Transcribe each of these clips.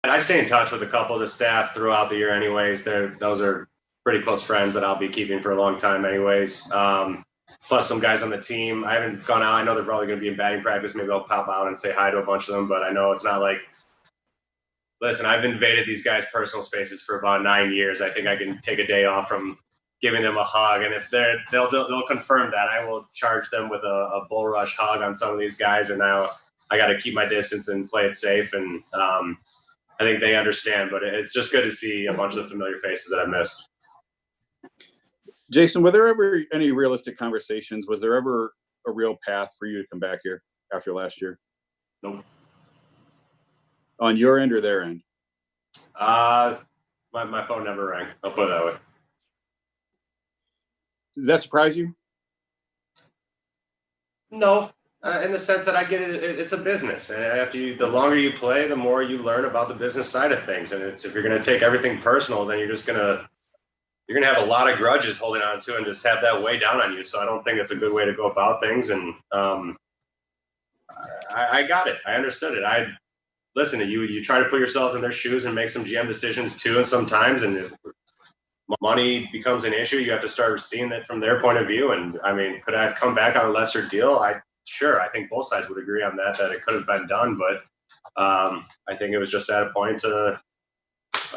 I stay in touch with a couple of the staff throughout the year anyways. Those are pretty close friends that I'll be keeping for a long time anyways. Plus some guys on the team. I haven't gone out. I know they're probably going to be in batting practice. Maybe I'll pop out and say hi to a bunch of them, but I know it's not like, listen, I've invaded these guys' personal spaces for about 9 years. I think I can take a day off from giving them a hug. And if they'll confirm that, I will charge them with a bull rush hug on some of these guys. And now I got to keep my distance and play it safe. And I think they understand, but it's just good to see a bunch of the familiar faces that I missed. Jason, were there ever any realistic conversations? Was there ever a real path for you to come back here after last year? Nope. On your end or their end? My phone never rang. I'll put it that way. Does that surprise you? No, in the sense that I get it. It's a business, and the longer you play, the more you learn about the business side of things. And if you're going to take everything personal, then you're going to have a lot of grudges holding on to and just have that weigh down on you. So I don't think it's a good way to go about things. And I got it. I understood it. Listen to you. You try to put yourself in their shoes and make some GM decisions too. And sometimes, and if money becomes an issue, you have to start seeing it from their point of view. And I mean, could I have come back on a lesser deal? Sure. I think both sides would agree on that it could have been done. But I think it was just at a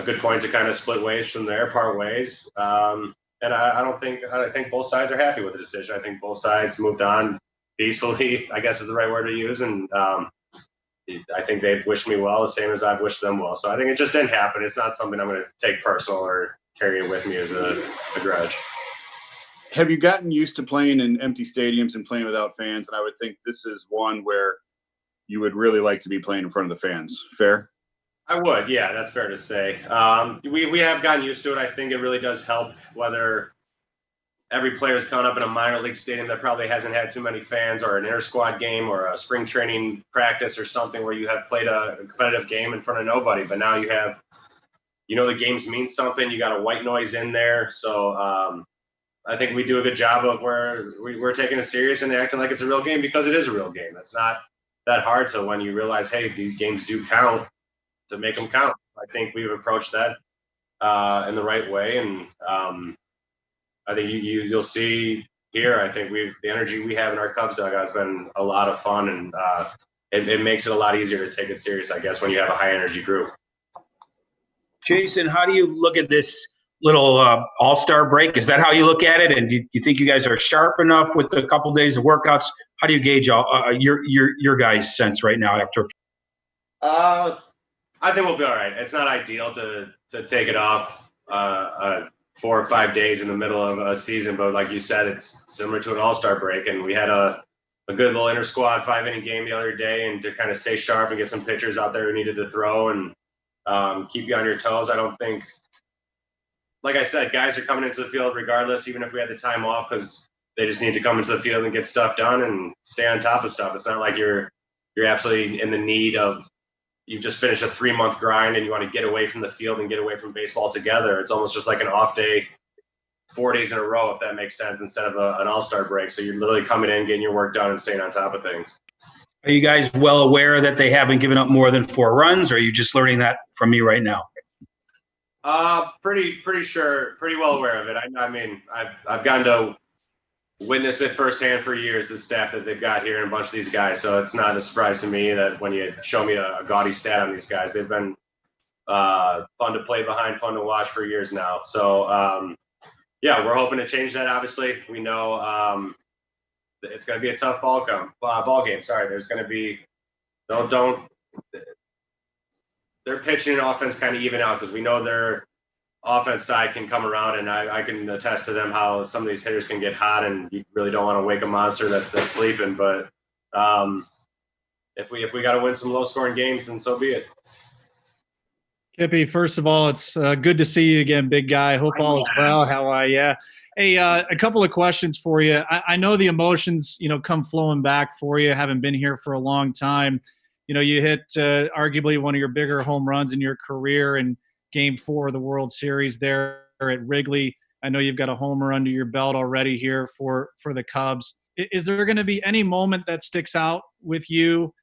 good point to kind of split ways from there, part ways. And I think both sides are happy with the decision. I think both sides moved on peacefully, I guess is the right word to use. And I think they've wished me well, the same as I've wished them well. So I think it just didn't happen. It's not something I'm going to take personal or carry it with me as a grudge. Have you gotten used to playing in empty stadiums and playing without fans? And I would think this is one where you would really like to be playing in front of the fans. Fair? I would. Yeah, that's fair to say. We have gotten used to it. I think it really does help whether every player's coming up in a minor league stadium that probably hasn't had too many fans, or an inter-squad game or a spring training practice or something where you have played a competitive game in front of nobody. But now you have, the games mean something. You got a white noise in there. So I think we do a good job of where we're taking it serious and acting like it's a real game, because it is a real game. It's not that hard to, when you realize, hey, these games do count, to make them count. I think we've approached that in the right way. And I think you'll see here, I think the energy we have in our Cubs dugout has been a lot of fun, and it makes it a lot easier to take it serious, I guess, when you have a high energy group. Jason, how do you look at this little all-star break? Is that how you look at it? And do you think you guys are sharp enough with a couple days of workouts? How do you gauge your guys' sense right now after? I think we'll be all right. It's not ideal to take it off 4 or 5 days in the middle of a season, but like you said, it's similar to an all-star break, and we had a good little inter-squad 5-inning game the other day, and to kind of stay sharp and get some pitchers out there who needed to throw and keep you on your toes. I don't think, like I said, guys are coming into the field regardless, even if we had the time off, because they just need to come into the field and get stuff done and stay on top of stuff. It's not like you're absolutely in the need of, you've just finished a 3-month grind and you want to get away from the field and get away from baseball together. It's almost just like an off day 4 days in a row, if that makes sense, instead of an all-star break. So you're literally coming in, getting your work done, and staying on top of things. Are you guys well aware that they haven't given up more than 4 runs, or are you just learning that from me right now? Pretty sure, pretty well aware of it. I mean, I've gotten to witness it firsthand for years, the staff that they've got here and a bunch of these guys. So it's not a surprise to me that when you show me a gaudy stat on these guys, they've been fun to play behind, fun to watch for years now. So yeah, we're hoping to change that. Obviously, we know it's going to be a tough ball game. Sorry, there's going to be their pitching and offense kind of even out, because we know their offense side can come around, and I can attest to them how some of these hitters can get hot, and you really don't want to wake a monster that's sleeping. But if we got to win some low-scoring games, then so be it. Kippy, first of all, it's good to see you again, big guy. Hope all is well. How are you? Hey, a couple of questions for you. I know the emotions, come flowing back for you, having been here for a long time. You hit arguably one of your bigger home runs in your career in Game 4 of the World Series there at Wrigley. I know you've got a homer under your belt already here for the Cubs. Is there going to be any moment that sticks out with you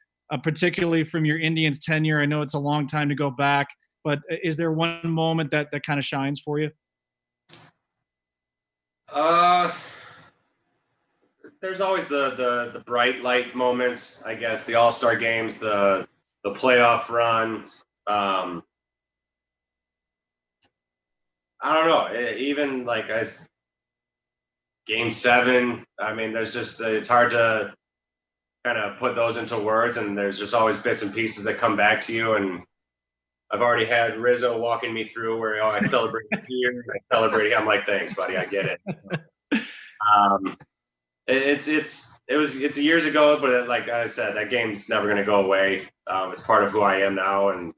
particularly from your Indians tenure? I know it's a long time to go back, but is there one moment that kind of shines for you? There's always the bright light moments, I guess. The All-Star games, the playoff runs. I don't know. Even like as Game 7, I mean, there's just it's hard to kind of put those into words, and there's just always bits and pieces that come back to you. And I've already had Rizzo walking me through where I celebrate here, I celebrate here. I'm like, thanks, buddy, I get it. It's years ago, but like I said, that game's never going to go away. It's part of who I am now, and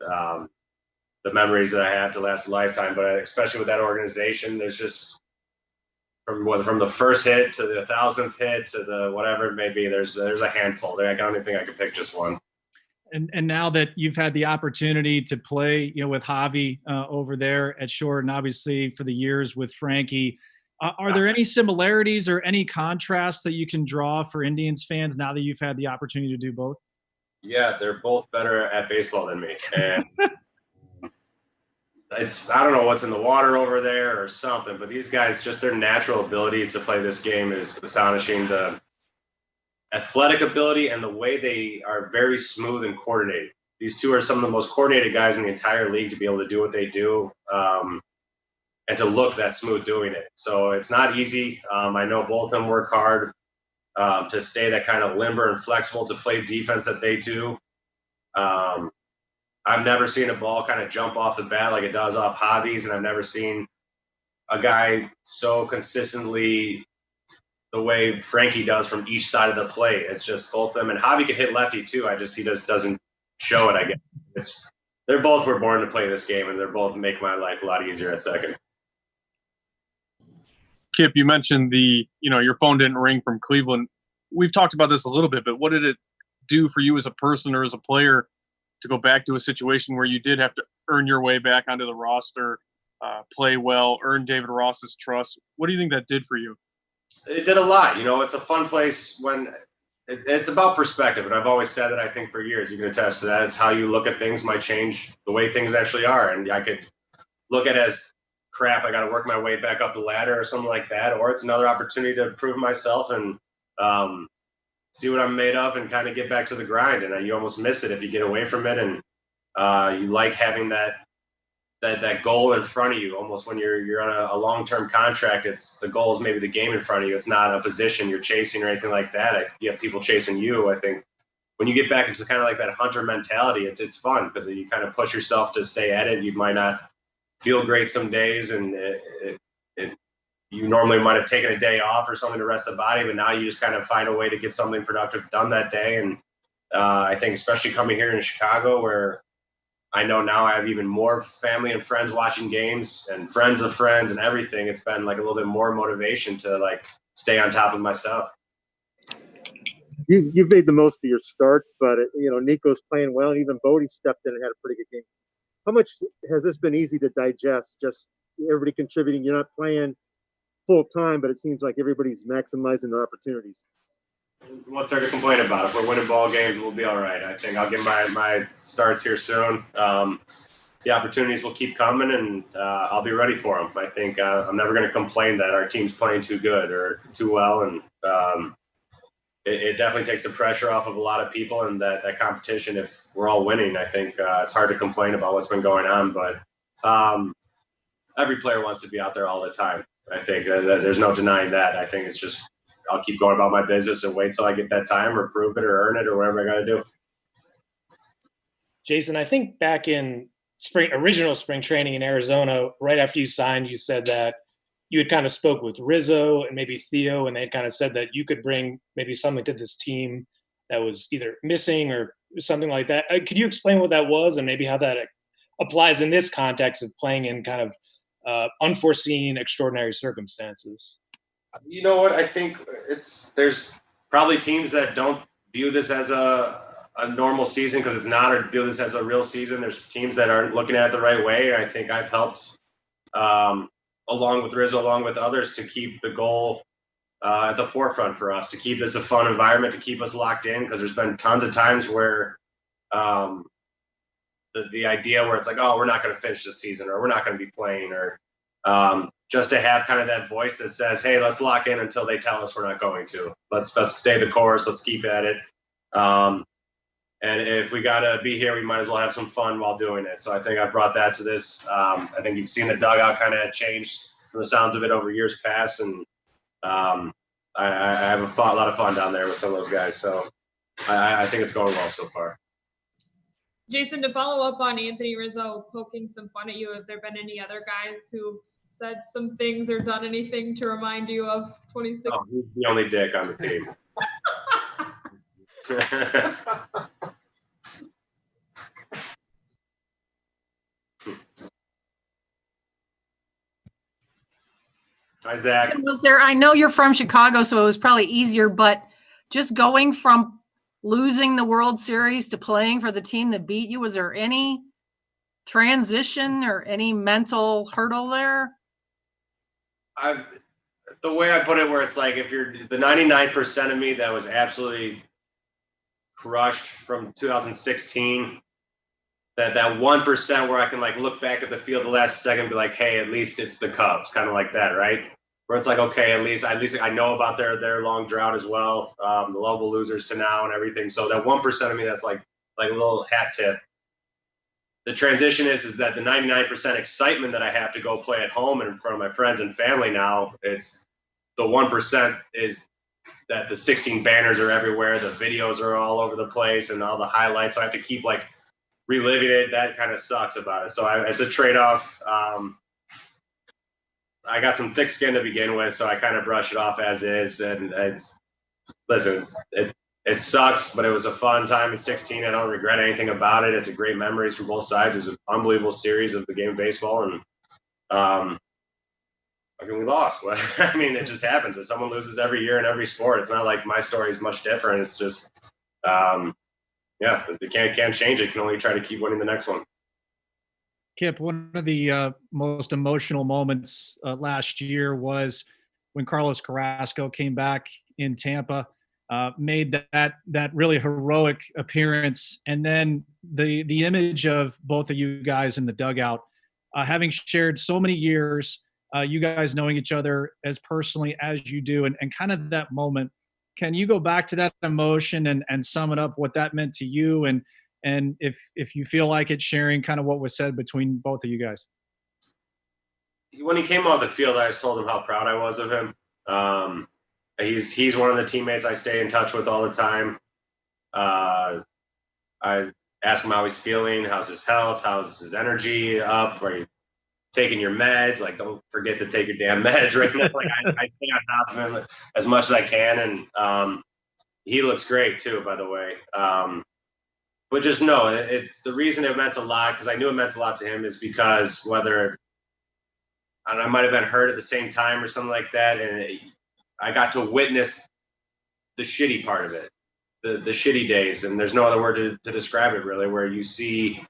the memories that I have to last a lifetime. But especially with that organization, there's just from the first hit to the 1,000th hit to the whatever it may be, there's a handful there. I don't even think I could pick just one. And now that you've had the opportunity to play, with Javi over there at short, and obviously for the years with Frankie, are there any similarities or any contrasts that you can draw for Indians fans now that you've had the opportunity to do both? Yeah, they're both better at baseball than me, and I don't know what's in the water over there or something, but these guys, just their natural ability to play this game is astonishing. The athletic ability and the way they are very smooth and coordinated. These two are some of the most coordinated guys in the entire league to be able to do what they do, and to look that smooth doing it. So it's not easy. I know both of them work hard to stay that kind of limber and flexible to play defense that they do. I've never seen a ball kind of jump off the bat like it does off Javi's, and I've never seen a guy so consistently the way Frankie does from each side of the plate. It's just both of them, and Javi can hit lefty too. He just doesn't show it. I guess they're both were born to play this game, and they're both make my life a lot easier at second. Kip, you mentioned your phone didn't ring from Cleveland. We've talked about this a little bit, but what did it do for you as a person or as a player to go back to a situation where you did have to earn your way back onto the roster, play well, earn David Ross's trust? What do you think that did for you? It did a lot. It's a fun place when it's about perspective. And I've always said that, I think for years, you can attest to that. It's how you look at things might change the way things actually are. And I could look at it as crap, I got to work my way back up the ladder or something like that. Or it's another opportunity to prove myself and see what I'm made of and kind of get back to the grind. And you almost miss it if you get away from it. And you like having that goal in front of you. Almost when you're on a long-term contract, it's the goal is maybe the game in front of you. It's not a position you're chasing or anything like that. You have people chasing you. I think when you get back into kind of like that hunter mentality, it's fun because you kind of push yourself to stay at it. You might not feel great some days, and you normally might have taken a day off or something to rest the body, but now you just kind of find a way to get something productive done that day. And I think especially coming here in Chicago, where I know now I have even more family and friends watching games and friends of friends and everything, it's been like a little bit more motivation to like stay on top of my stuff. You've made the most of your starts, but Nico's playing well, and even Bodie stepped in and had a pretty good game. How much has this been easy to digest? Just everybody contributing. You're not playing full time, but it seems like everybody's maximizing their opportunities. What's there to complain about? If we're winning ball games, we'll be all right. I think I'll get my starts here soon. The opportunities will keep coming, and I'll be ready for them. I think I'm never going to complain that our team's playing too good or too well, and it definitely takes the pressure off of a lot of people and that competition. If we're all winning, I think it's hard to complain about what's been going on, but every player wants to be out there all the time. I think there's no denying that. I think it's just I'll keep going about my business and wait till I get that time or prove it or earn it or whatever I got to do. Jason, I think back in original spring training in Arizona, right after you signed, you said that you had kind of spoke with Rizzo and maybe Theo, and they had kind of said that you could bring maybe something to this team that was either missing or something like that. Could you explain what that was and maybe how that applies in this context of playing in kind of unforeseen, extraordinary circumstances? You know what? I think there's probably teams that don't view this as a normal season because it's not, or view this as a real season. There's teams that aren't looking at it the right way. And I think I've helped along with Rizzo, along with others, to keep the goal at the forefront for us, to keep this a fun environment, to keep us locked in, because there's been tons of times where the idea where it's like, oh, we're not going to finish the season, or we're not going to be playing, or just to have kind of that voice that says, hey, let's lock in until they tell us we're not going to. Let's stay the course. Let's keep at it. And if we got to be here, we might as well have some fun while doing it. So I think I brought that to this. I think you've seen the dugout kind of change from the sounds of it over years past. And I have a lot of fun down there with some of those guys. So I think it's going well so far. Jason, to follow up on Anthony Rizzo poking some fun at you, have there been any other guys who've said some things or done anything to remind you of 2016? Oh, he's the only dick on the team. Hi, Zach. So was there, I know you're from Chicago, so it was probably easier, but just going from losing the World Series to playing for the team that beat you, was there any transition or any mental hurdle there? The way I put it, where it's like, if you're the 99% of me that was absolutely crushed from 2016, that 1% where I can like look back at the field the last second and be like, hey, at least it's the Cubs, kind of like that, right? Where it's like, okay, at least I know about their long drought as well, the global losers to now and everything. So that 1% of me that's like a little hat tip. The transition is that the 99% excitement that I have to go play at home and in front of my friends and family now, it's the 1% is that the 16 banners are everywhere, the videos are all over the place, and all the highlights. So I have to keep like reliving it. That kind of sucks about it. So it's a trade-off. I got some thick skin to begin with, so I kind of brush it off as is. And it sucks, but it was a fun time in 16. I don't regret anything about it. It's a great memories for both sides. It was an unbelievable series of the game of baseball, and we lost. I mean, it just happens that someone loses every year in every sport. It's not like my story is much different. It's just, they can't change it. Can only try to keep winning the next one. Kip, one of the most emotional moments last year was when Carlos Carrasco came back in Tampa, made that really heroic appearance, and then the image of both of you guys in the dugout, having shared so many years, you guys knowing each other as personally as you do, and kind of that moment. Can you go back to that emotion and sum it up what that meant to you, and if you feel like it, sharing kind of what was said between both of you guys? When he came off the field, I just told him how proud I was of him. He's one of the teammates I stay in touch with all the time. I ask him how he's feeling, how's his health, how's his energy up, are you taking your meds? Like, don't forget to take your damn meds right now. Like, I stay on top of him as much as I can, and he looks great too, by the way. But just know, it's the reason it meant a lot, because I knew it meant a lot to him, is because whether I might have been hurt at the same time or something like that, and I got to witness the shitty part of it, the shitty days, and there's no other word to describe it really, where you see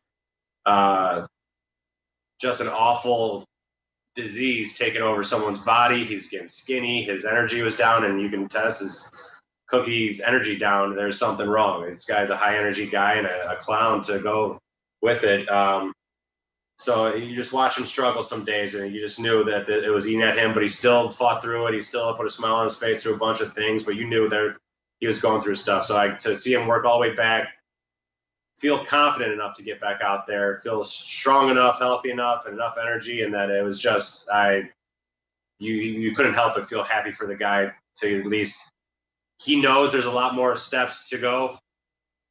just an awful disease taking over someone's body. He was getting skinny, his energy was down, and you can test his Cookie's energy down. There's something wrong. This guy's a high energy guy and a clown to go with it. So you just watch him struggle some days, and you just knew that it was eating at him, but he still fought through it. He still put a smile on his face through a bunch of things, but you knew that he was going through stuff. So to see him work all the way back, feel confident enough to get back out there, feel strong enough, healthy enough, and enough energy, and that it was just, you couldn't help but feel happy for the guy to at least, he knows there's a lot more steps to go.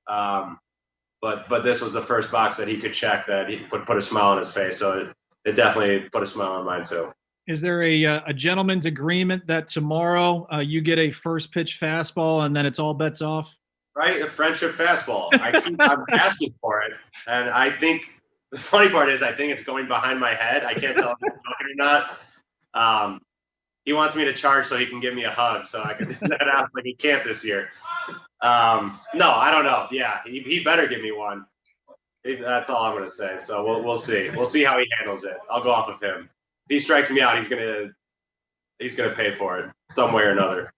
But this was the first box that he could check that he would put a smile on his face. So it definitely put a smile on mine too. Is there a gentleman's agreement that tomorrow you get a first pitch fastball and then it's all bets off? Right, a friendship fastball. I'm asking for it, and I think the funny part is I think it's going behind my head. I can't tell if it's going or not. He wants me to charge so he can give me a hug, so I can do that out. Like, he can't this year. No, I don't know. Yeah, he better give me one. That's all I'm gonna say. So we'll see. We'll see how he handles it. I'll go off of him. If he strikes me out, he's gonna pay for it some way or another.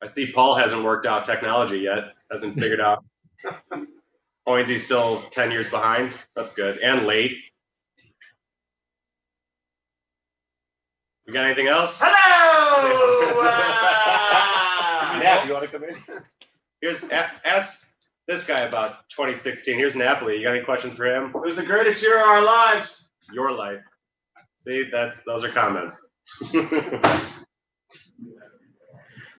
see Paul hasn't worked out technology yet. Hasn't figured out. Hoynesie's still 10 years behind. That's good. And late. We got anything else? Hello! Nap, you want to come in? Here's ask this guy about 2016. Here's Napoli. You got any questions for him? It was the greatest year of our lives. Your life. See, those are comments.